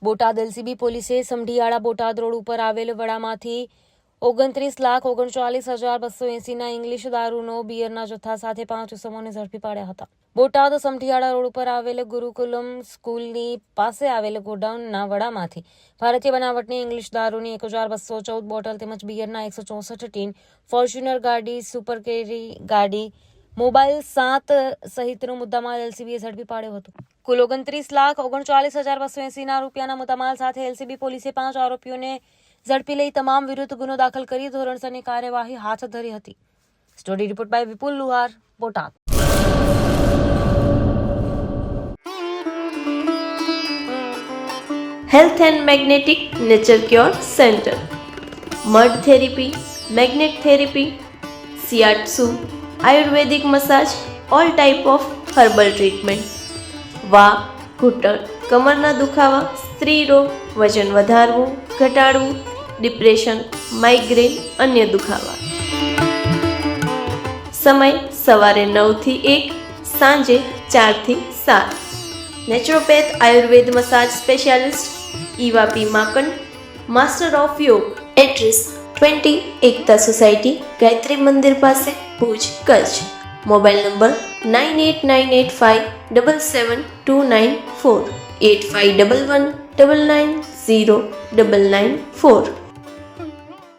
Botad LCB પોલીસે Samadhiyala Botad road ઉપર આવેલ વડામાંથી 29,39,280ના ઇંગ્લિશ દારૂનો બિયરના જથ્થા સાથે 5 ઇસમોને ઝડપી પાડ્યા હતા. બોટાદ સમઢિયાળા રોડ ઉપર આવેલ ગુરુકુલમ સ્કૂલની પાસે આવેલ ગોડાઉનના વડામાંથી ભારતીય બનાવટની ઇંગ્લિશ દારૂની 1,214 બોટલ તેમજ બિયરના 164 ટીન, ફોર્ચ્યુનર ગાડી, સુપર કેરી ગાડી, મોબાઈલ 7 સહિતનો મુદ્દામાલ એલસીબીએ ઝડપી પાડ્યો હતો. કુલ 29,39,280ના રૂપિયાના મુદ્દામાલ સાથે એલસીબી પોલીસે 5 આરોપીઓને ઝડપી લઈ તમામ વિરુદ્ધ ગુનો દાખલ કરી ધોરણસરની કાર્યવાહી હાથ ધરી હતી. Story report by Vipul Luhar, Botad. Health and Magnetic Nature Cure Center, Mud Therapy, Magnet Therapy, Shiatsu, Ayurvedic Massage, all type of herbal treatment. વા, ઘૂંટણ, કમરના દુખાવા, સ્ત્રી રોગ, વજન વધારવું, ઘટાડવું, ડિપ્રેશન, માઇગ્રેન, અન્ય દુખાવા. સમય સવારે 9 થી 1, સાંજે 4 થી 7. Naturopath Ayurveda massage specialist Eva P Makand, master of યોગ. એડ્રેસ 20 એકતા સોસાયટી, ગાયત્રી મંદિર પાસે, ભુજ, કચ્છ. Mobile number 9898577294, 8511990994.